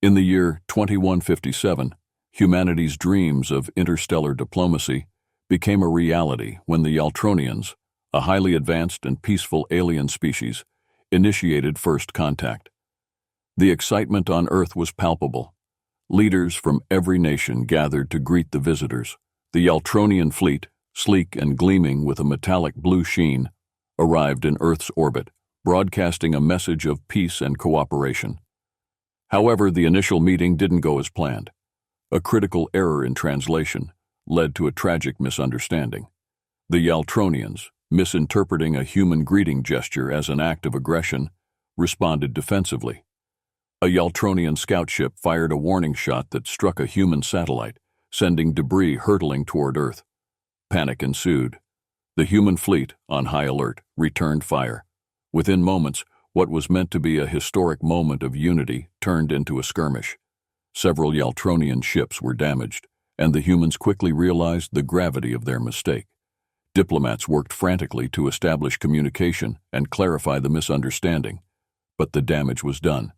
In the year 2157, humanity's dreams of interstellar diplomacy became a reality when the Yaltronians, a highly advanced and peaceful alien species, initiated first contact. The excitement on Earth was palpable. Leaders from every nation gathered to greet the visitors. The Yaltronian fleet, sleek and gleaming with a metallic blue sheen, arrived in Earth's orbit, broadcasting a message of peace and cooperation. However, the initial meeting didn't go as planned. A critical error in translation led to a tragic misunderstanding. The Yaltronians, misinterpreting a human greeting gesture as an act of aggression, responded defensively. A Yaltronian scout ship fired a warning shot that struck a human satellite, sending debris hurtling toward Earth. Panic ensued. The human fleet, on high alert, returned fire. Within moments, what was meant to be a historic moment of unity turned into a skirmish. Several Yaltronian ships were damaged, and the humans quickly realized the gravity of their mistake. Diplomats worked frantically to establish communication and clarify the misunderstanding, but the damage was done.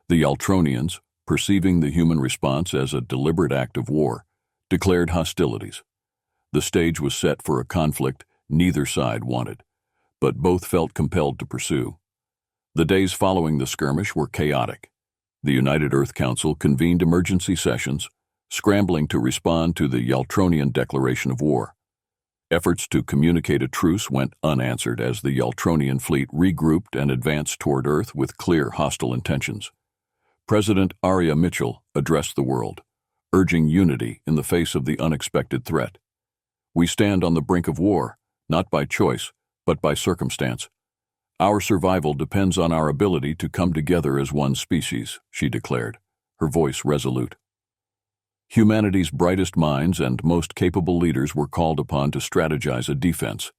The Yaltronians, perceiving the human response as a deliberate act of war, declared hostilities. The stage was set for a conflict neither side wanted, but both felt compelled to pursue. The days following the skirmish were chaotic. The United Earth Council convened emergency sessions, scrambling to respond to the Yaltronian declaration of war. Efforts to communicate a truce went unanswered as the Yaltronian fleet regrouped and advanced toward Earth with clear hostile intentions. President Arya Mitchell addressed the world, urging unity in the face of the unexpected threat. "We stand on the brink of war, not by choice, but by circumstance. Our survival depends on our ability to come together as one species," she declared, her voice resolute. Humanity's brightest minds and most capable leaders were called upon to strategize a defense.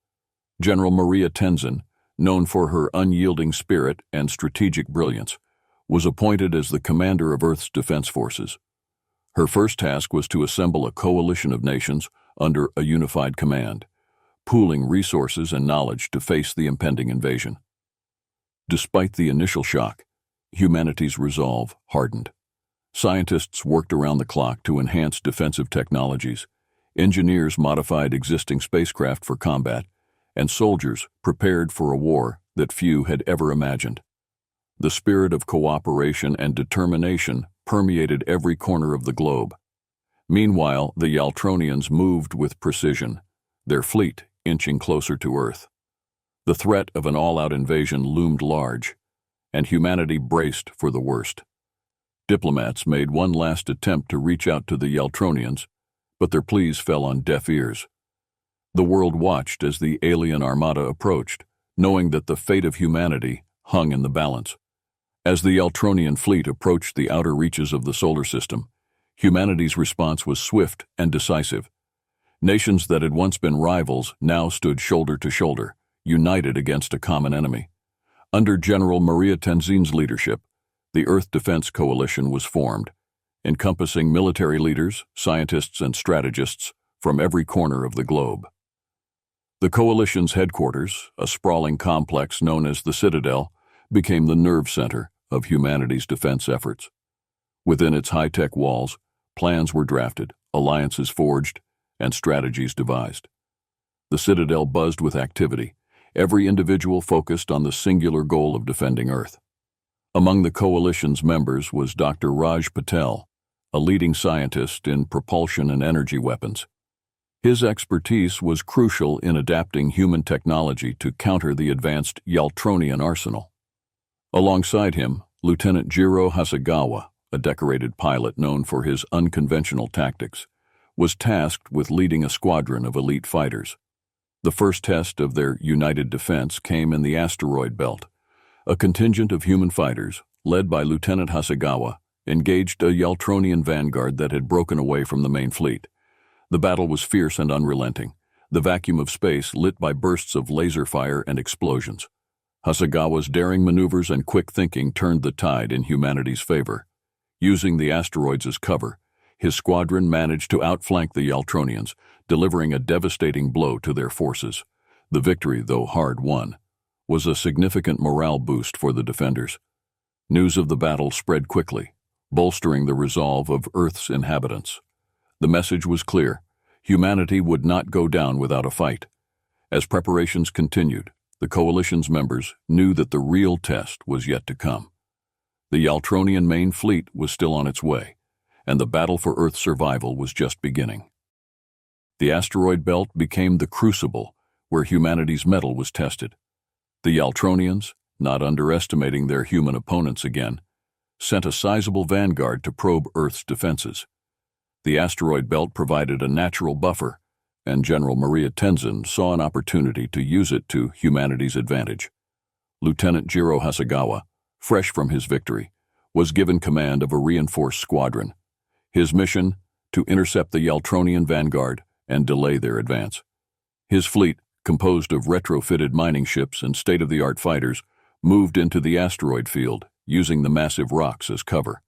General Maria Tenzin, known for her unyielding spirit and strategic brilliance, was appointed as the commander of Earth's defense forces. Her first task was to assemble a coalition of nations under a unified command, pooling resources and knowledge to face the impending invasion. Despite the initial shock, humanity's resolve hardened. Scientists worked around the clock to enhance defensive technologies, engineers modified existing spacecraft for combat, and soldiers prepared for a war that few had ever imagined. The spirit of cooperation and determination permeated every corner of the globe. Meanwhile, the Yaltronians moved with precision, their fleet inching closer to Earth. The threat of an all-out invasion loomed large, and humanity braced for the worst. Diplomats made one last attempt to reach out to the Yaltronians, but their pleas fell on deaf ears. The world watched as the alien armada approached, knowing that the fate of humanity hung in the balance. As the Yaltronian fleet approached the outer reaches of the solar system, humanity's response was swift and decisive. Nations that had once been rivals now stood shoulder to shoulder, united against a common enemy. Under General Maria Tenzin's leadership, the Earth Defense Coalition was formed, encompassing military leaders, scientists, and strategists from every corner of the globe. The coalition's headquarters, a sprawling complex known as the Citadel, became the nerve center of humanity's defense efforts. Within its high-tech walls, plans were drafted, alliances forged, and strategies devised. The Citadel buzzed with activity, every individual focused on the singular goal of defending Earth. Among the coalition's members was Dr. Raj Patel, a leading scientist in propulsion and energy weapons. His expertise was crucial in adapting human technology to counter the advanced Yaltronian arsenal. Alongside him, Lieutenant Jiro Hasegawa, a decorated pilot known for his unconventional tactics, was tasked with leading a squadron of elite fighters. The first test of their united defense came in the asteroid belt. A contingent of human fighters, led by Lieutenant Hasegawa, engaged a Yaltronian vanguard that had broken away from the main fleet. The battle was fierce and unrelenting, the vacuum of space lit by bursts of laser fire and explosions. Hasegawa's daring maneuvers and quick thinking turned the tide in humanity's favor. Using the asteroids as cover, his squadron managed to outflank the Yaltronians, delivering a devastating blow to their forces. The victory, though hard-won, was a significant morale boost for the defenders. News of the battle spread quickly, bolstering the resolve of Earth's inhabitants. The message was clear: humanity would not go down without a fight. As preparations continued, the coalition's members knew that the real test was yet to come. The Yaltronian main fleet was still on its way, and the battle for Earth's survival was just beginning. The asteroid belt became the crucible where humanity's mettle was tested. The Yaltronians, not underestimating their human opponents again, sent a sizable vanguard to probe Earth's defenses. The asteroid belt provided a natural buffer, and General Maria Tenzin saw an opportunity to use it to humanity's advantage. Lieutenant Jiro Hasegawa, fresh from his victory, was given command of a reinforced squadron. His mission, to intercept the Yaltronian vanguard and delay their advance. His fleet, composed of retrofitted mining ships and state-of-the-art fighters, moved into the asteroid field, using the massive rocks as cover.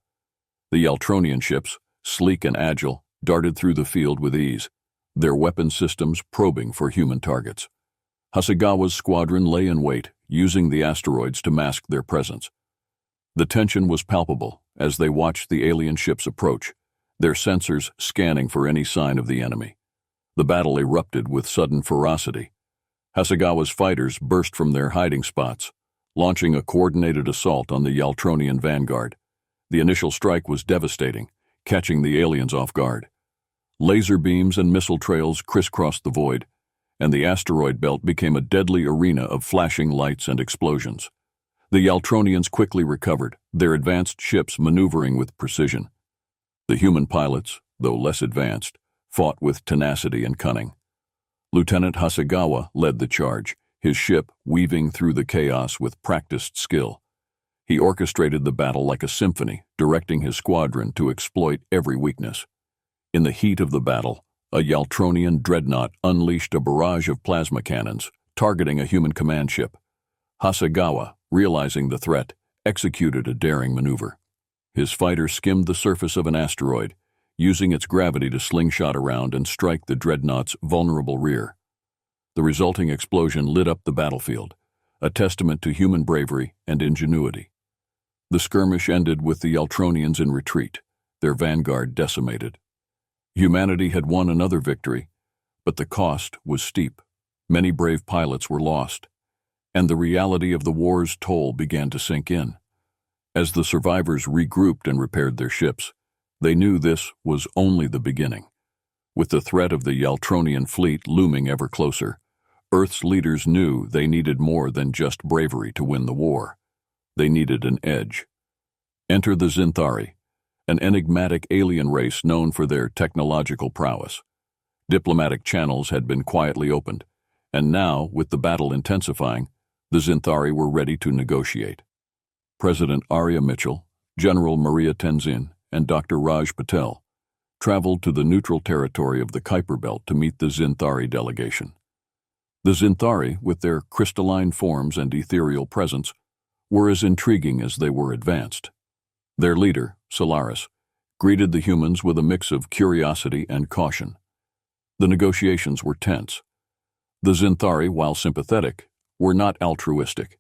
The Yaltronian ships, sleek and agile, darted through the field with ease, their weapon systems probing for human targets. Hasegawa's squadron lay in wait, using the asteroids to mask their presence. The tension was palpable as they watched the alien ships approach, their sensors scanning for any sign of the enemy. The battle erupted with sudden ferocity. Hasegawa's fighters burst from their hiding spots, launching a coordinated assault on the Yaltronian vanguard. The initial strike was devastating, catching the aliens off guard. Laser beams and missile trails crisscrossed the void, and the asteroid belt became a deadly arena of flashing lights and explosions. The Yaltronians quickly recovered, their advanced ships maneuvering with precision. The human pilots, though less advanced, fought with tenacity and cunning. Lieutenant Hasegawa led the charge, his ship weaving through the chaos with practiced skill. He orchestrated the battle like a symphony, directing his squadron to exploit every weakness. In the heat of the battle, a Yaltronian dreadnought unleashed a barrage of plasma cannons, targeting a human command ship. Hasegawa, realizing the threat, executed a daring maneuver. His fighter skimmed the surface of an asteroid, using its gravity to slingshot around and strike the dreadnought's vulnerable rear. The resulting explosion lit up the battlefield, a testament to human bravery and ingenuity. The skirmish ended with the Yaltronians in retreat, their vanguard decimated. Humanity had won another victory, but the cost was steep. Many brave pilots were lost, and the reality of the war's toll began to sink in. As the survivors regrouped and repaired their ships, they knew this was only the beginning. With the threat of the Yaltronian fleet looming ever closer, Earth's leaders knew they needed more than just bravery to win the war. They needed an edge. Enter the Zinthari, an enigmatic alien race known for their technological prowess. Diplomatic channels had been quietly opened, and now, with the battle intensifying, the Zinthari were ready to negotiate. President Arya Mitchell, General Maria Tenzin, and Dr. Raj Patel traveled to the neutral territory of the Kuiper Belt to meet the Zinthari delegation. The Zinthari, with their crystalline forms and ethereal presence, were as intriguing as they were advanced. Their leader, Solaris, greeted the humans with a mix of curiosity and caution. The negotiations were tense. The Zinthari, while sympathetic, were not altruistic.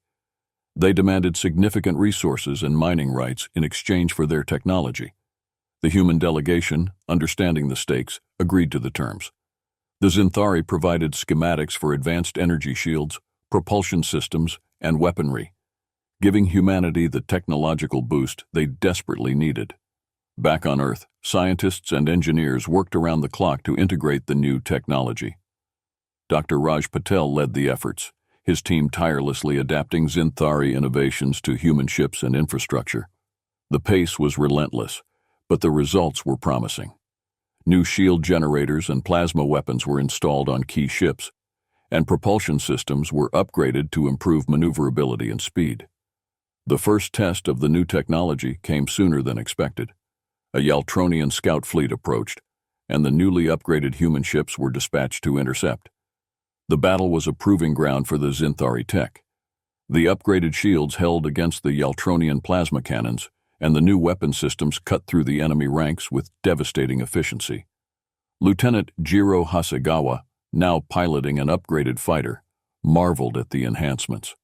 They demanded significant resources and mining rights in exchange for their technology. The human delegation, understanding the stakes, agreed to the terms. The Zinthari provided schematics for advanced energy shields, propulsion systems, and weaponry, giving humanity the technological boost they desperately needed. Back on Earth, scientists and engineers worked around the clock to integrate the new technology. Dr. Raj Patel led the efforts, his team tirelessly adapting Zinthari innovations to human ships and infrastructure. The pace was relentless, but the results were promising. New shield generators and plasma weapons were installed on key ships, and propulsion systems were upgraded to improve maneuverability and speed. The first test of the new technology came sooner than expected. A Yaltronian scout fleet approached, and the newly upgraded human ships were dispatched to intercept. The battle was a proving ground for the Zinthari tech. The upgraded shields held against the Yaltronian plasma cannons, and the new weapon systems cut through the enemy ranks with devastating efficiency. Lieutenant Jiro Hasegawa, now piloting an upgraded fighter, marveled at the enhancements.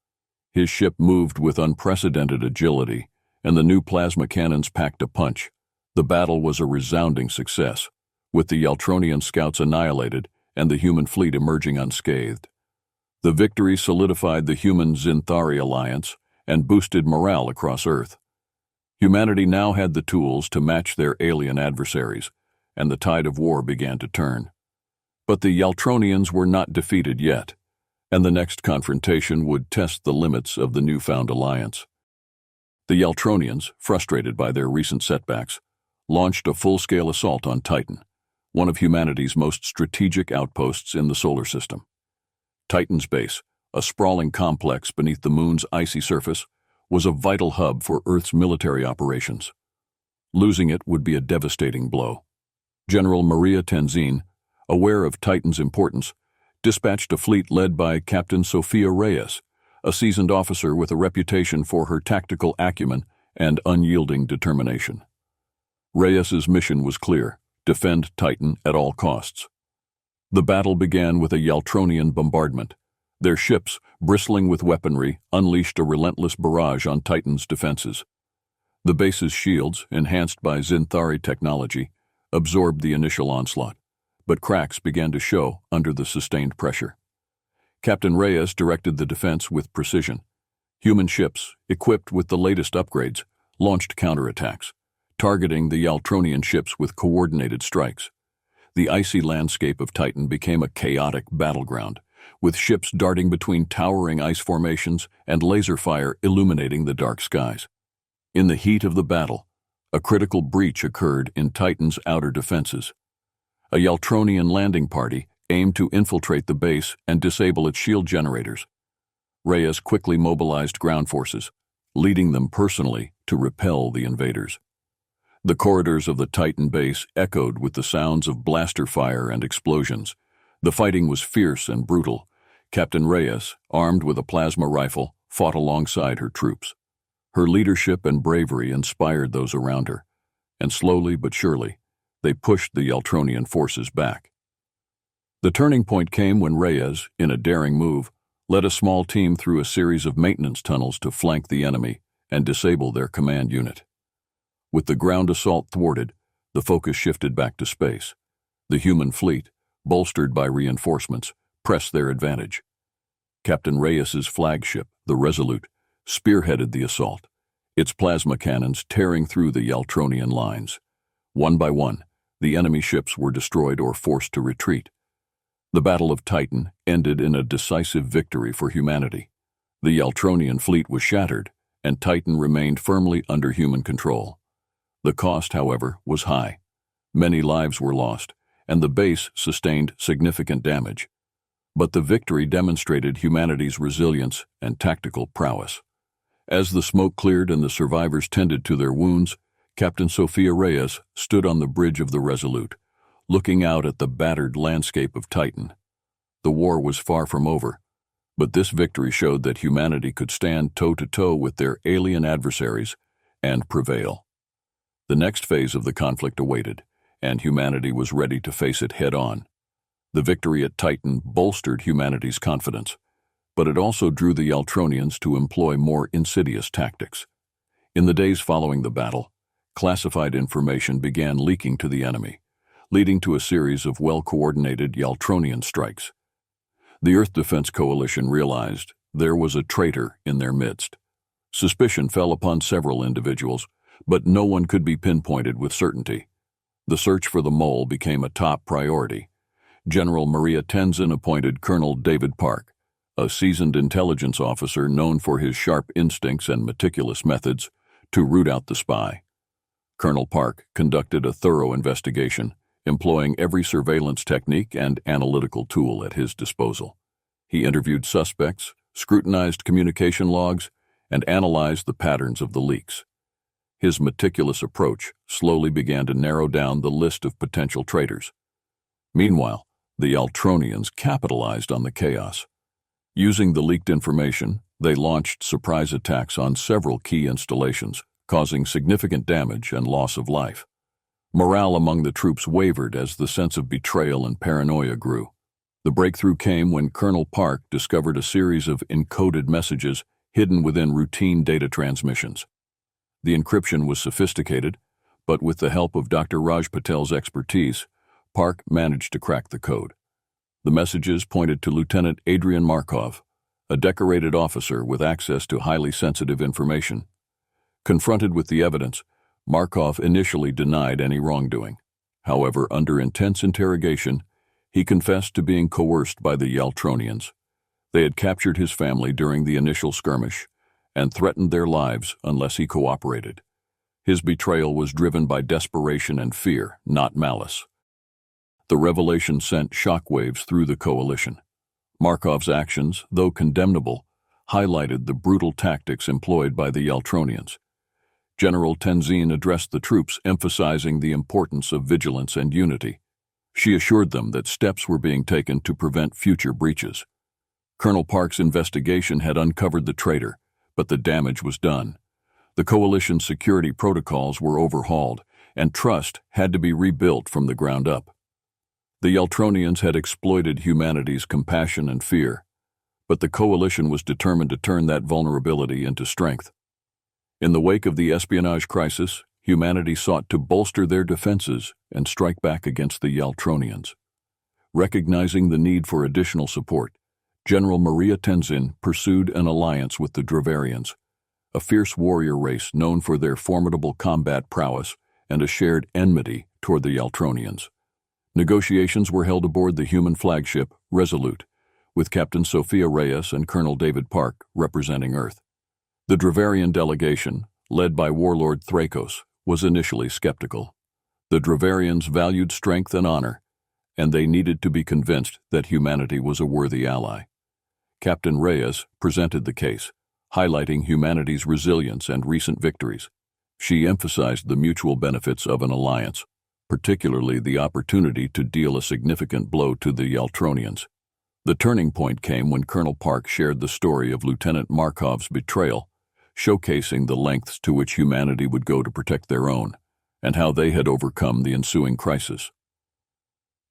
His ship moved with unprecedented agility, and the new plasma cannons packed a punch. The battle was a resounding success, with the Yaltronian scouts annihilated and the human fleet emerging unscathed. The victory solidified the human-Zinthari alliance and boosted morale across Earth. Humanity now had the tools to match their alien adversaries, and the tide of war began to turn. But the Yaltronians were not defeated yet, and the next confrontation would test the limits of the newfound alliance. The Yaltronians, frustrated by their recent setbacks, launched a full-scale assault on Titan, one of humanity's most strategic outposts in the solar system. Titan's base, a sprawling complex beneath the moon's icy surface, was a vital hub for Earth's military operations. Losing it would be a devastating blow. General Maria Tenzin, aware of Titan's importance, dispatched a fleet led by Captain Sofia Reyes, a seasoned officer with a reputation for her tactical acumen and unyielding determination. Reyes's mission was clear: defend Titan at all costs. The battle began with a Yaltronian bombardment. Their ships, bristling with weaponry, unleashed a relentless barrage on Titan's defenses. The base's shields, enhanced by Zinthari technology, absorbed the initial onslaught, but cracks began to show under the sustained pressure. Captain Reyes directed the defense with precision. Human ships, equipped with the latest upgrades, launched counterattacks, targeting the Yaltronian ships with coordinated strikes. The icy landscape of Titan became a chaotic battleground, with ships darting between towering ice formations and laser fire illuminating the dark skies. In the heat of the battle, a critical breach occurred in Titan's outer defenses. A Yaltronian landing party aimed to infiltrate the base and disable its shield generators. Reyes quickly mobilized ground forces, leading them personally to repel the invaders. The corridors of the Titan base echoed with the sounds of blaster fire and explosions. The fighting was fierce and brutal. Captain Reyes, armed with a plasma rifle, fought alongside her troops. Her leadership and bravery inspired those around her, and slowly but surely, they pushed the Yaltronian forces back. The turning point came when Reyes, in a daring move, led a small team through a series of maintenance tunnels to flank the enemy and disable their command unit. With the ground assault thwarted, the focus shifted back to space. The human fleet, bolstered by reinforcements, pressed their advantage. Captain Reyes's flagship, the Resolute, spearheaded the assault, its plasma cannons tearing through the Yaltronian lines. One by one, the enemy ships were destroyed or forced to retreat. The Battle of Titan ended in a decisive victory for humanity. The Yaltronian fleet was shattered, and Titan remained firmly under human control. The cost, however, was high. Many lives were lost, and the base sustained significant damage. But the victory demonstrated humanity's resilience and tactical prowess. As the smoke cleared and the survivors tended to their wounds, Captain Sofia Reyes stood on the bridge of the Resolute, looking out at the battered landscape of Titan. The war was far from over, but this victory showed that humanity could stand toe-to-toe with their alien adversaries and prevail. The next phase of the conflict awaited, and humanity was ready to face it head-on. The victory at Titan bolstered humanity's confidence, but it also drew the Yaltronians to employ more insidious tactics. In the days following the battle, classified information began leaking to the enemy, leading to a series of well-coordinated Yaltronian strikes. The Earth Defense Coalition realized there was a traitor in their midst. Suspicion fell upon several individuals, but no one could be pinpointed with certainty. The search for the mole became a top priority. General Maria Tenzin appointed Colonel David Park, a seasoned intelligence officer known for his sharp instincts and meticulous methods, to root out the spy. Colonel Park conducted a thorough investigation, employing every surveillance technique and analytical tool at his disposal. He interviewed suspects, scrutinized communication logs, and analyzed the patterns of the leaks. His meticulous approach slowly began to narrow down the list of potential traitors. Meanwhile, the Yaltronians capitalized on the chaos. Using the leaked information, they launched surprise attacks on several key installations, causing significant damage and loss of life. Morale among the troops wavered as the sense of betrayal and paranoia grew. The breakthrough came when Colonel Park discovered a series of encoded messages hidden within routine data transmissions. The encryption was sophisticated, but with the help of Dr. Raj Patel's expertise, Park managed to crack the code. The messages pointed to Lieutenant Adrian Markov, a decorated officer with access to highly sensitive information. Confronted with the evidence, Markov initially denied any wrongdoing. However, under intense interrogation, he confessed to being coerced by the Yaltronians. They had captured his family during the initial skirmish and threatened their lives unless he cooperated. His betrayal was driven by desperation and fear, not malice. The revelation sent shockwaves through the coalition. Markov's actions, though condemnable, highlighted the brutal tactics employed by the Yaltronians. General Tenzin addressed the troops, emphasizing the importance of vigilance and unity. She assured them that steps were being taken to prevent future breaches. Colonel Park's investigation had uncovered the traitor, but the damage was done. The coalition's security protocols were overhauled, and trust had to be rebuilt from the ground up. The Yaltronians had exploited humanity's compassion and fear, but the coalition was determined to turn that vulnerability into strength. In the wake of the espionage crisis, humanity sought to bolster their defenses and strike back against the Yaltronians. Recognizing the need for additional support, General Maria Tenzin pursued an alliance with the Dravarians, a fierce warrior race known for their formidable combat prowess and a shared enmity toward the Yaltronians. Negotiations were held aboard the human flagship Resolute, with Captain Sophia Reyes and Colonel David Park representing Earth. The Dravarian delegation, led by warlord Thrakos, was initially skeptical. The Dravarians valued strength and honor, and they needed to be convinced that humanity was a worthy ally. Captain Reyes presented the case, highlighting humanity's resilience and recent victories. She emphasized the mutual benefits of an alliance, particularly the opportunity to deal a significant blow to the Yaltronians. The turning point came when Colonel Park shared the story of Lieutenant Markov's betrayal, showcasing the lengths to which humanity would go to protect their own, and how they had overcome the ensuing crisis.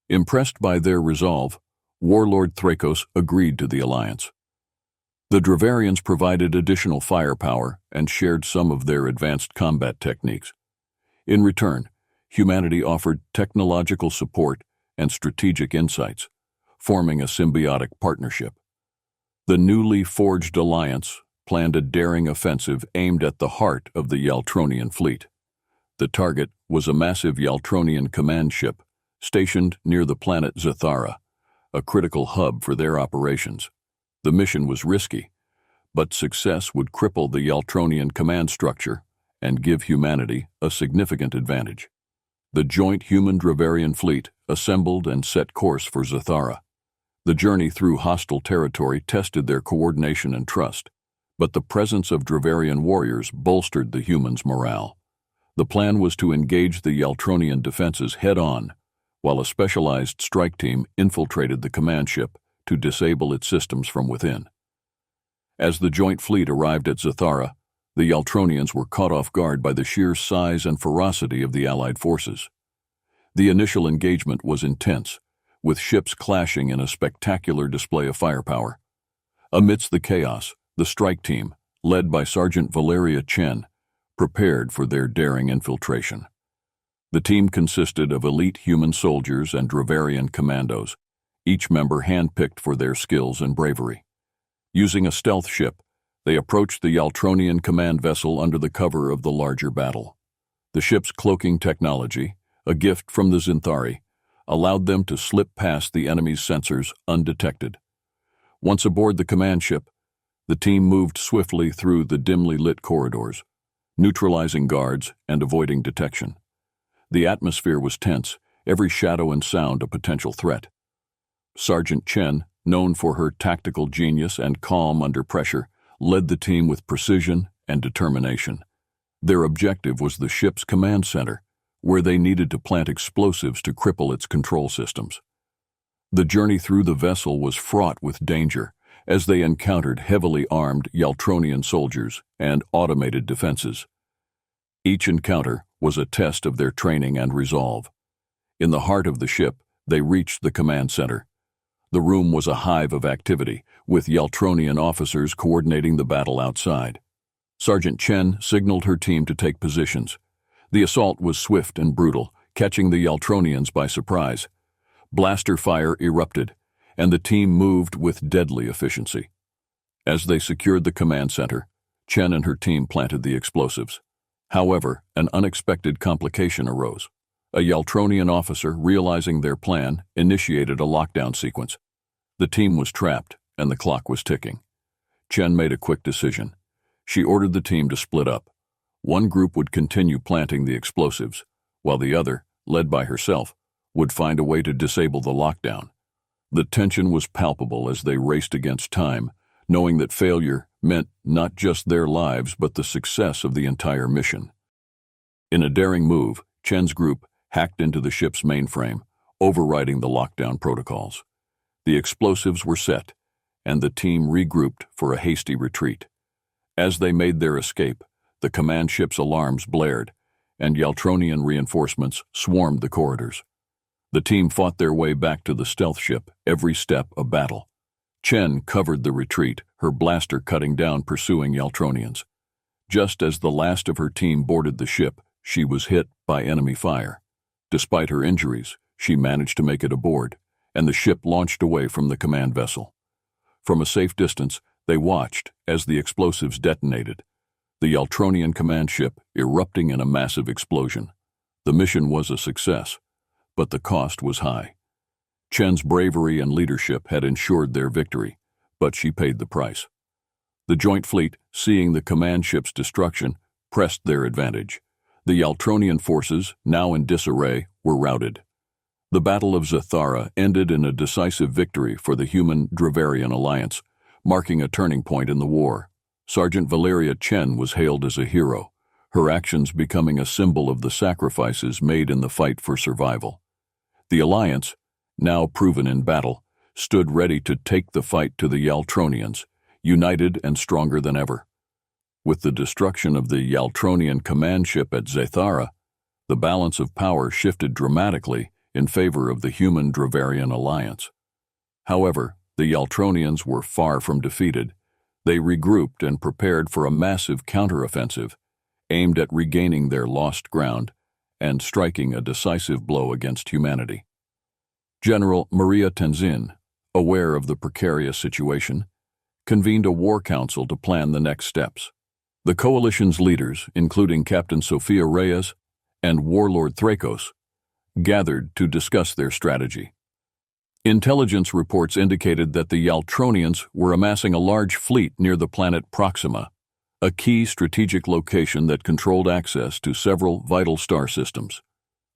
Impressed by their resolve, Warlord Thrakos agreed to the alliance. The Dravarians provided additional firepower and shared some of their advanced combat techniques. In return, humanity offered technological support and strategic insights, forming a symbiotic partnership. The newly forged alliance planned a daring offensive aimed at the heart of the Yaltronian fleet. The target was a massive Yaltronian command ship stationed near the planet Zathara, a critical hub for their operations. The mission was risky, but success would cripple the Yaltronian command structure and give humanity a significant advantage. The joint human-Dravarian fleet assembled and set course for Zathara. The journey through hostile territory tested their coordination and trust, but the presence of Dravarian warriors bolstered the humans' morale. The plan was to engage the Yaltronian defenses head-on, while a specialized strike team infiltrated the command ship to disable its systems from within. As the joint fleet arrived at Zathara, the Yaltronians were caught off guard by the sheer size and ferocity of the Allied forces. The initial engagement was intense, with ships clashing in a spectacular display of firepower. Amidst the chaos, the strike team, led by Sergeant Valeria Chen, prepared for their daring infiltration. The team consisted of elite human soldiers and Dravarian commandos, each member handpicked for their skills and bravery. Using a stealth ship, they approached the Yaltronian command vessel under the cover of the larger battle. The ship's cloaking technology, a gift from the Zinthari, allowed them to slip past the enemy's sensors undetected. Once aboard the command ship, the team moved swiftly through the dimly lit corridors, neutralizing guards and avoiding detection. The atmosphere was tense, every shadow and sound a potential threat. Sergeant Chen, known for her tactical genius and calm under pressure, led the team with precision and determination. Their objective was the ship's command center, where they needed to plant explosives to cripple its control systems. The journey through the vessel was fraught with danger, as they encountered heavily armed Yaltronian soldiers and automated defenses. Each encounter was a test of their training and resolve. In the heart of the ship, they reached the command center. The room was a hive of activity, with Yaltronian officers coordinating the battle outside. Sergeant Chen signaled her team to take positions. The assault was swift and brutal, catching the Yaltronians by surprise. Blaster fire erupted, and the team moved with deadly efficiency. As they secured the command center, Chen and her team planted the explosives. However, an unexpected complication arose. A Yaltronian officer, realizing their plan, initiated a lockdown sequence. The team was trapped, and the clock was ticking. Chen made a quick decision. She ordered the team to split up. One group would continue planting the explosives, while the other, led by herself, would find a way to disable the lockdown. The tension was palpable as they raced against time, knowing that failure meant not just their lives but the success of the entire mission. In a daring move, Chen's group hacked into the ship's mainframe, overriding the lockdown protocols. The explosives were set, and the team regrouped for a hasty retreat. As they made their escape, the command ship's alarms blared, and Yaltronian reinforcements swarmed the corridors. The team fought their way back to the stealth ship, every step a battle. Chen covered the retreat, her blaster cutting down pursuing Yaltronians. Just as the last of her team boarded the ship, she was hit by enemy fire. Despite her injuries, she managed to make it aboard, and the ship launched away from the command vessel. From a safe distance, they watched as the explosives detonated, the Yaltronian command ship erupting in a massive explosion. The mission was a success, but the cost was high. Chen's bravery and leadership had ensured their victory, but she paid the price. The joint fleet, seeing the command ship's destruction, pressed their advantage. The Yaltronian forces, now in disarray, were routed. The Battle of Zathara ended in a decisive victory for the human-Dravarian alliance, marking a turning point in the war. Sergeant Valeria Chen was hailed as a hero, her actions becoming a symbol of the sacrifices made in the fight for survival. The alliance, now proven in battle, stood ready to take the fight to the Yaltronians, united and stronger than ever. With the destruction of the Yaltronian command ship at Zathara, the balance of power shifted dramatically in favor of the human-Dravarian alliance. However, the Yaltronians were far from defeated. They regrouped and prepared for a massive counteroffensive, aimed at regaining their lost ground and striking a decisive blow against humanity. General Maria Tenzin, aware of the precarious situation, convened a war council to plan the next steps. The coalition's leaders, including Captain Sophia Reyes and Warlord Thrakos, gathered to discuss their strategy. Intelligence reports indicated that the Yaltronians were amassing a large fleet near the planet Proxima, a key strategic location that controlled access to several vital star systems.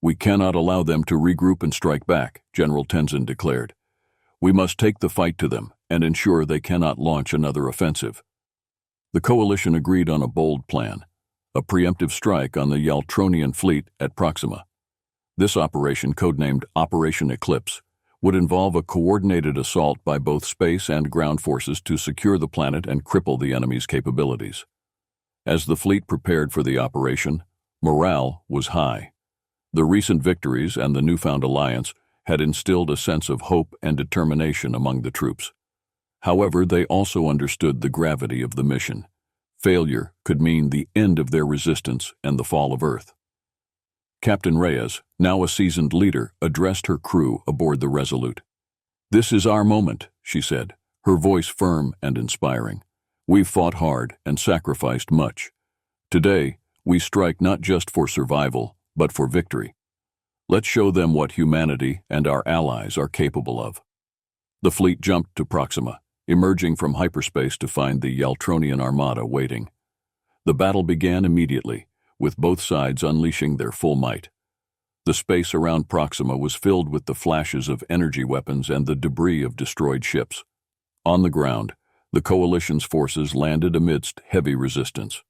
"We cannot allow them to regroup and strike back," General Tenzin declared. "We must take the fight to them and ensure they cannot launch another offensive." The coalition agreed on a bold plan, a preemptive strike on the Yaltronian fleet at Proxima. This operation, codenamed Operation Eclipse, would involve a coordinated assault by both space and ground forces to secure the planet and cripple the enemy's capabilities. As the fleet prepared for the operation, morale was high. The recent victories and the newfound alliance had instilled a sense of hope and determination among the troops. However, they also understood the gravity of the mission. Failure could mean the end of their resistance and the fall of Earth. Captain Reyes, now a seasoned leader, addressed her crew aboard the Resolute. "This is our moment," she said, her voice firm and inspiring. "We've fought hard and sacrificed much. Today, we strike not just for survival, but for victory. Let's show them what humanity and our allies are capable of." The fleet jumped to Proxima, emerging from hyperspace to find the Yaltronian armada waiting. The battle began immediately, with both sides unleashing their full might. The space around Proxima was filled with the flashes of energy weapons and the debris of destroyed ships. On the ground, the coalition's forces landed amidst heavy resistance.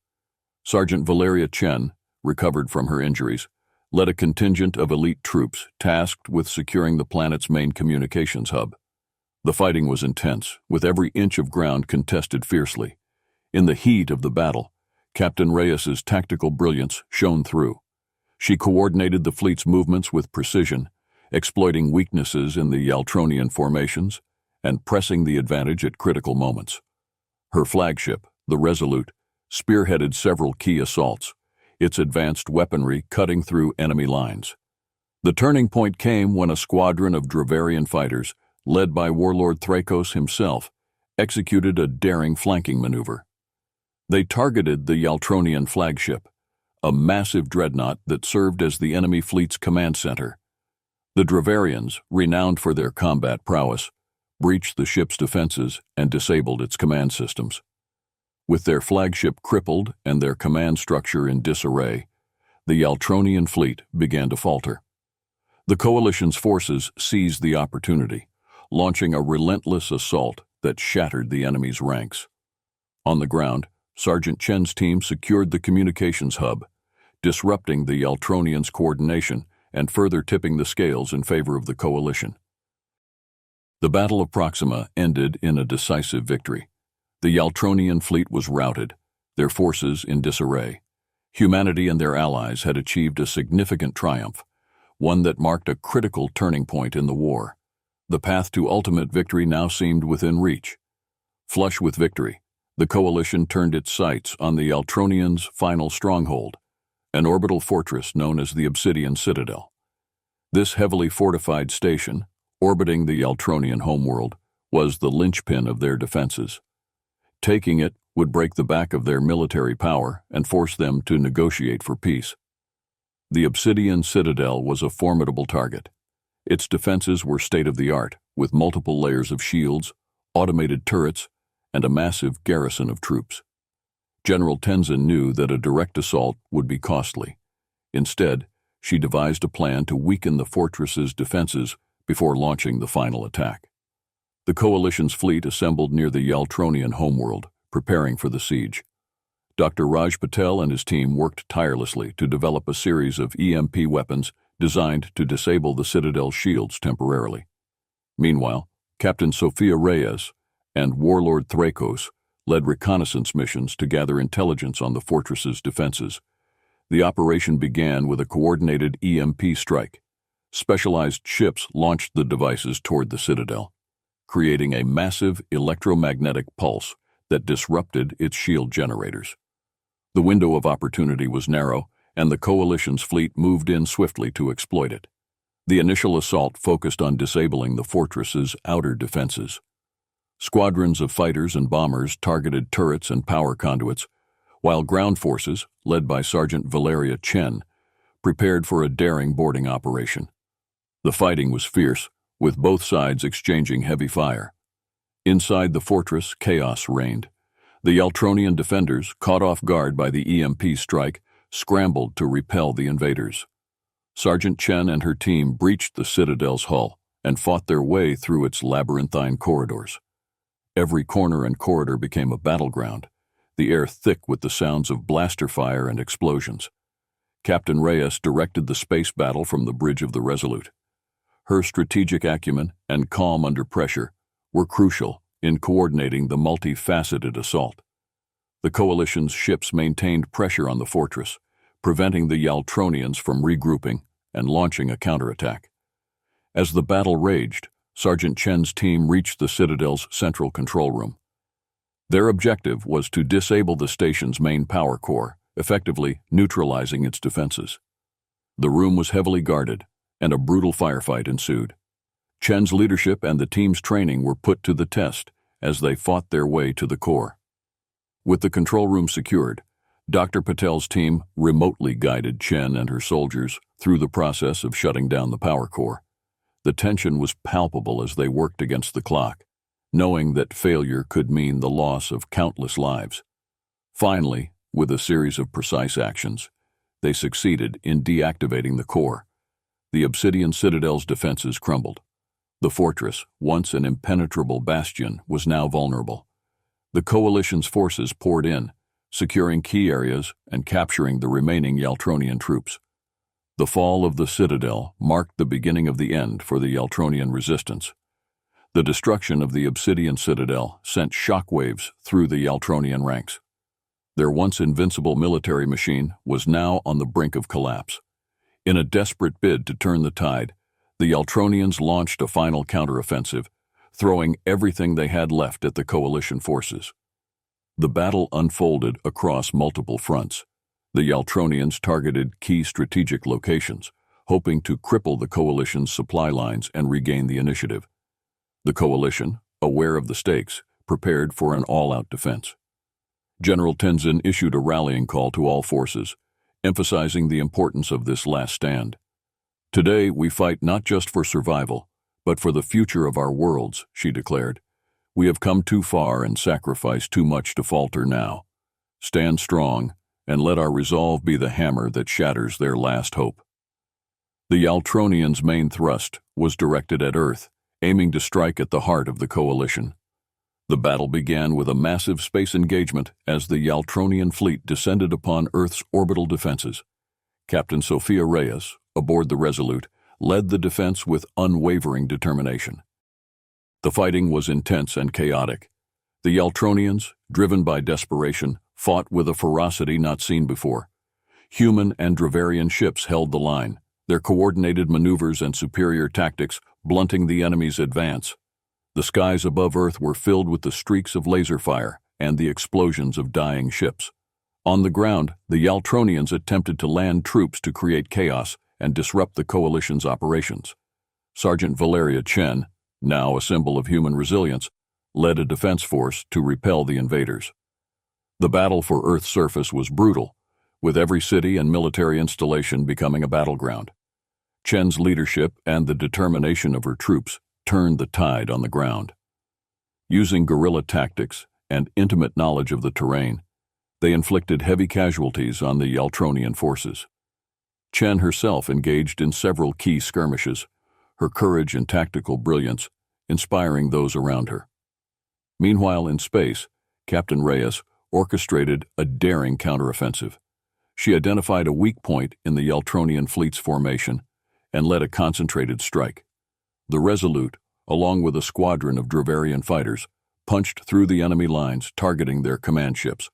Sergeant Valeria Chen, recovered from her injuries, led a contingent of elite troops tasked with securing the planet's main communications hub. The fighting was intense, with every inch of ground contested fiercely. In the heat of the battle, Captain Reyes's tactical brilliance shone through. She coordinated the fleet's movements with precision, exploiting weaknesses in the Yaltronian formations and pressing the advantage at critical moments. Her flagship, the Resolute, spearheaded several key assaults, its advanced weaponry cutting through enemy lines. The turning point came when a squadron of Dravarian fighters, led by Warlord Thrakos himself, executed a daring flanking maneuver. They targeted the Yaltronian flagship, a massive dreadnought that served as the enemy fleet's command center. The Dravarians, renowned for their combat prowess, breached the ship's defenses and disabled its command systems. With their flagship crippled and their command structure in disarray, the Yaltronian fleet began to falter. The Coalition's forces seized the opportunity, launching a relentless assault that shattered the enemy's ranks. On the ground, Sergeant Chen's team secured the communications hub, disrupting the Yaltronians' coordination and further tipping the scales in favor of the Coalition. The Battle of Proxima ended in a decisive victory. The Yaltronian fleet was routed, their forces in disarray. Humanity and their allies had achieved a significant triumph, one that marked a critical turning point in the war. The path to ultimate victory now seemed within reach. Flush with victory, the Coalition turned its sights on the Yaltronians' final stronghold, an orbital fortress known as the Obsidian Citadel. This heavily fortified station, orbiting the Yaltronian homeworld, was the linchpin of their defenses. Taking it would break the back of their military power and force them to negotiate for peace. The Obsidian Citadel was a formidable target. Its defenses were state-of-the-art, with multiple layers of shields, automated turrets, and a massive garrison of troops. General Tenzin knew that a direct assault would be costly. Instead, she devised a plan to weaken the fortress's defenses before launching the final attack. The Coalition's fleet assembled near the Yaltronian homeworld, preparing for the siege. Dr. Raj Patel and his team worked tirelessly to develop a series of EMP weapons designed to disable the Citadel's shields temporarily. Meanwhile, Captain Sophia Reyes and Warlord Thrakos led reconnaissance missions to gather intelligence on the fortress's defenses. The operation began with a coordinated EMP strike. Specialized ships launched the devices toward the Citadel, creating a massive electromagnetic pulse that disrupted its shield generators. The window of opportunity was narrow, and the Coalition's fleet moved in swiftly to exploit it. The initial assault focused on disabling the fortress's outer defenses. Squadrons of fighters and bombers targeted turrets and power conduits, while ground forces, led by Sergeant Valeria Chen, prepared for a daring boarding operation. The fighting was fierce, with both sides exchanging heavy fire. Inside the fortress, chaos reigned. The Yaltronian defenders, caught off guard by the EMP strike, scrambled to repel the invaders. Sergeant Chen and her team breached the Citadel's hull and fought their way through its labyrinthine corridors. Every corner and corridor became a battleground, the air thick with the sounds of blaster fire and explosions. Captain Reyes directed the space battle from the bridge of the Resolute. Her strategic acumen and calm under pressure were crucial in coordinating the multifaceted assault. The Coalition's ships maintained pressure on the fortress, preventing the Yaltronians from regrouping and launching a counterattack. As the battle raged, Sergeant Chen's team reached the Citadel's central control room. Their objective was to disable the station's main power core, effectively neutralizing its defenses. The room was heavily guarded, and a brutal firefight ensued. Chen's leadership and the team's training were put to the test as they fought their way to the core. With the control room secured, Dr. Patel's team remotely guided Chen and her soldiers through the process of shutting down the power core. The tension was palpable as they worked against the clock, knowing that failure could mean the loss of countless lives. Finally, with a series of precise actions, they succeeded in deactivating the core. The Obsidian Citadel's defenses crumbled. The fortress, once an impenetrable bastion, was now vulnerable. The Coalition's forces poured in, securing key areas and capturing the remaining Yaltronian troops. The fall of the Citadel marked the beginning of the end for the Yaltronian resistance. The destruction of the Obsidian Citadel sent shockwaves through the Yaltronian ranks. Their once invincible military machine was now on the brink of collapse. In a desperate bid to turn the tide, the Yaltronians launched a final counteroffensive, throwing everything they had left at the Coalition forces. The battle unfolded across multiple fronts. The Yaltronians targeted key strategic locations, hoping to cripple the coalition's supply lines and regain the initiative. The coalition, aware of the stakes, prepared for an all-out defense. General Tenzin issued a rallying call to all forces, emphasizing the importance of this last stand. "Today we fight not just for survival, but for the future of our worlds," she declared. "We have come too far and sacrificed too much to falter now. Stand strong, and let our resolve be the hammer that shatters their last hope." The Yaltronians' main thrust was directed at Earth, aiming to strike at the heart of the coalition. The battle began with a massive space engagement as the Yaltronian fleet descended upon Earth's orbital defenses. Captain Sophia Reyes, aboard the Resolute, led the defense with unwavering determination. The fighting was intense and chaotic. The Yaltronians, driven by desperation, fought with a ferocity not seen before. Human and Dravarian ships held the line, their coordinated maneuvers and superior tactics blunting the enemy's advance. The skies above Earth were filled with the streaks of laser fire and the explosions of dying ships. On the ground, the Yaltronians attempted to land troops to create chaos and disrupt the coalition's operations. Sergeant Valeria Chen, now a symbol of human resilience, led a defense force to repel the invaders. The battle for Earth's surface was brutal, with every city and military installation becoming a battleground. Chen's leadership and the determination of her troops turned the tide on the ground. Using guerrilla tactics and intimate knowledge of the terrain, they inflicted heavy casualties on the Yaltronian forces. Chen herself engaged in several key skirmishes, her courage and tactical brilliance inspiring those around her. Meanwhile, in space, Captain Reyes orchestrated a daring counteroffensive. She identified a weak point in the Yaltronian fleet's formation and led a concentrated strike. The Resolute, along with a squadron of Dravarian fighters, punched through the enemy lines, targeting their command ships.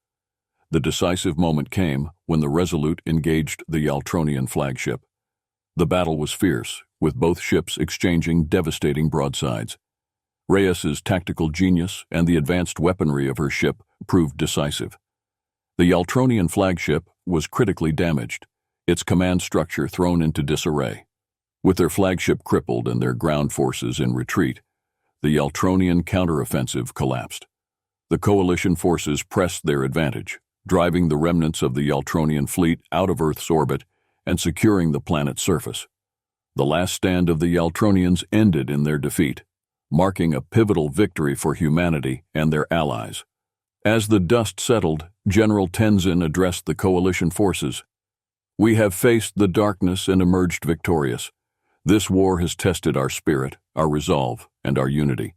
The decisive moment came when the Resolute engaged the Yaltronian flagship. The battle was fierce, with both ships exchanging devastating broadsides. Reyes's tactical genius and the advanced weaponry of her ship proved decisive. The Yaltronian flagship was critically damaged, its command structure thrown into disarray. With their flagship crippled and their ground forces in retreat, the Yaltronian counteroffensive collapsed. The coalition forces pressed their advantage, driving the remnants of the Yaltronian fleet out of Earth's orbit and securing the planet's surface. The last stand of the Yaltronians ended in their defeat, marking a pivotal victory for humanity and their allies. As the dust settled, General Tenzin addressed the coalition forces. "We have faced the darkness and emerged victorious. This war has tested our spirit, our resolve, and our unity.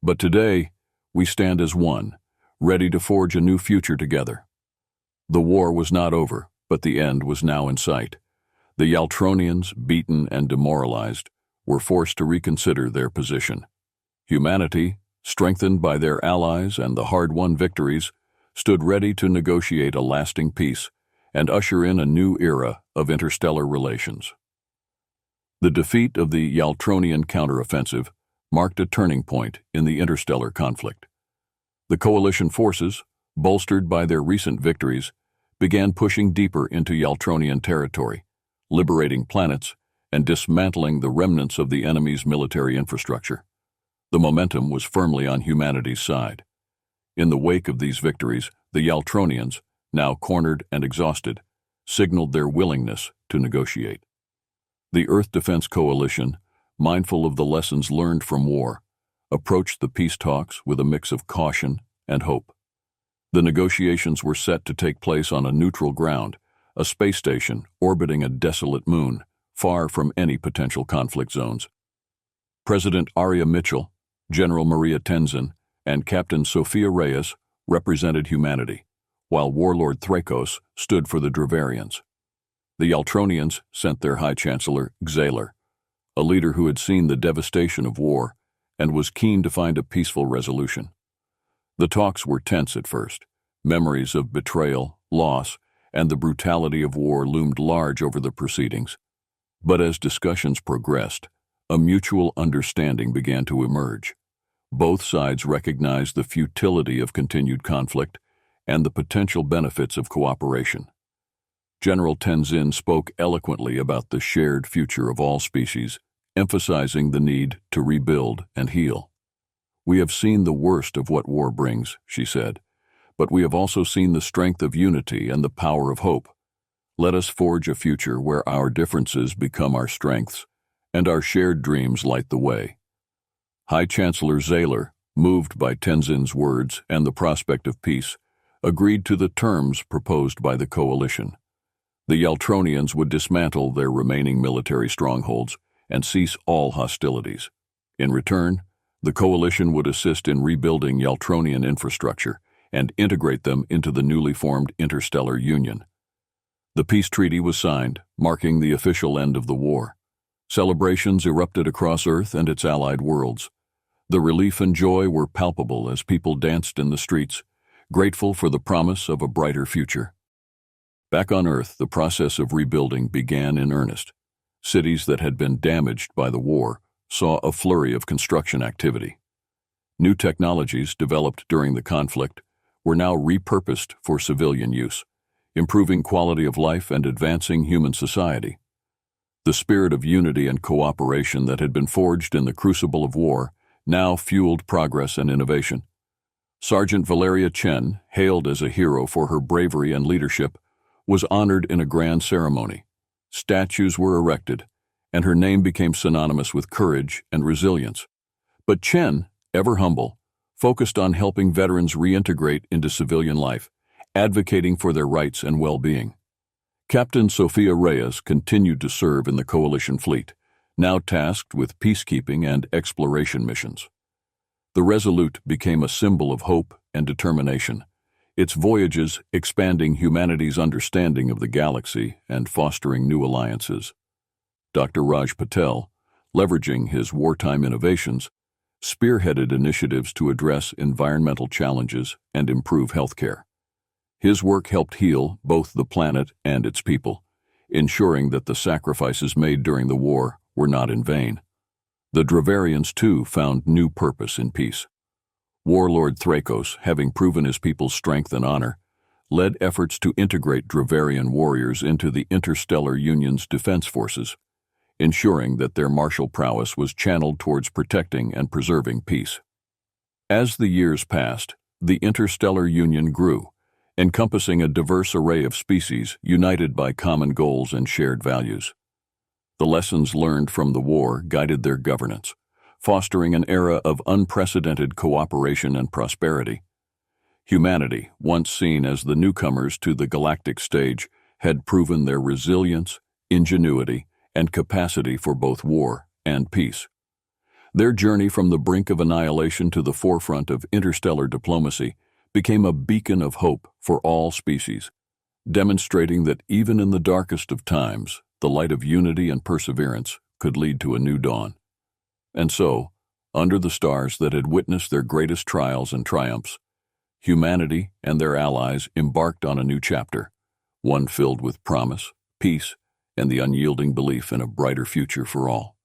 But today, we stand as one, ready to forge a new future together." The war was not over, but the end was now in sight. The Yaltronians, beaten and demoralized, were forced to reconsider their position. Humanity, strengthened by their allies and the hard-won victories, stood ready to negotiate a lasting peace and usher in a new era of interstellar relations. The defeat of the Yaltronian counteroffensive marked a turning point in the interstellar conflict. The coalition forces, bolstered by their recent victories, began pushing deeper into Yaltronian territory, liberating planets and dismantling the remnants of the enemy's military infrastructure. The momentum was firmly on humanity's side. In the wake of these victories, the Yaltronians, now cornered and exhausted, signaled their willingness to negotiate. The Earth Defense Coalition, mindful of the lessons learned from war, approached the peace talks with a mix of caution and hope. The negotiations were set to take place on a neutral ground, a space station orbiting a desolate moon, far from any potential conflict zones. President Arya Mitchell, General Maria Tenzin, and Captain Sophia Reyes represented humanity, while Warlord Thrakos stood for the Dravarians. The Yaltronians sent their High Chancellor, Xalar, a leader who had seen the devastation of war and was keen to find a peaceful resolution. The talks were tense at first. Memories of betrayal, loss, and the brutality of war loomed large over the proceedings. But as discussions progressed, a mutual understanding began to emerge. Both sides recognized the futility of continued conflict and the potential benefits of cooperation. General Tenzin spoke eloquently about the shared future of all species, emphasizing the need to rebuild and heal. "We have seen the worst of what war brings," she said, "but we have also seen the strength of unity and the power of hope. Let us forge a future where our differences become our strengths, and our shared dreams light the way." High Chancellor Zayler, moved by Tenzin's words and the prospect of peace, agreed to the terms proposed by the coalition. The Yaltronians would dismantle their remaining military strongholds and cease all hostilities. In return, the coalition would assist in rebuilding Yaltronian infrastructure and integrate them into the newly formed Interstellar Union. The peace treaty was signed, marking the official end of the war. Celebrations erupted across Earth and its allied worlds. The relief and joy were palpable as people danced in the streets, grateful for the promise of a brighter future. Back on Earth, the process of rebuilding began in earnest. Cities that had been damaged by the war saw a flurry of construction activity. New technologies developed during the conflict were now repurposed for civilian use, improving quality of life and advancing human society. The spirit of unity and cooperation that had been forged in the crucible of war now fueled progress and innovation. Sergeant Valeria Chen, hailed as a hero for her bravery and leadership, was honored in a grand ceremony. Statues were erected, and her name became synonymous with courage and resilience. But Chen, ever humble, focused on helping veterans reintegrate into civilian life, advocating for their rights and well-being. Captain Sofia Reyes continued to serve in the coalition fleet, now tasked with peacekeeping and exploration missions. The Resolute became a symbol of hope and determination, its voyages expanding humanity's understanding of the galaxy and fostering new alliances. Dr. Raj Patel, leveraging his wartime innovations, spearheaded initiatives to address environmental challenges and improve healthcare. His work helped heal both the planet and its people, ensuring that the sacrifices made during the war were not in vain. The Dravarians, too, found new purpose in peace. Warlord Thrakos, having proven his people's strength and honor, led efforts to integrate Dravarian warriors into the Interstellar Union's defense forces, ensuring that their martial prowess was channeled towards protecting and preserving peace. As the years passed, the Interstellar Union grew, encompassing a diverse array of species united by common goals and shared values. The lessons learned from the war guided their governance, fostering an era of unprecedented cooperation and prosperity. Humanity, once seen as the newcomers to the galactic stage, had proven their resilience, ingenuity, and capacity for both war and peace. Their journey from the brink of annihilation to the forefront of interstellar diplomacy became a beacon of hope for all species, demonstrating that even in the darkest of times, the light of unity and perseverance could lead to a new dawn. And so, under the stars that had witnessed their greatest trials and triumphs, humanity and their allies embarked on a new chapter, one filled with promise, peace, and the unyielding belief in a brighter future for all.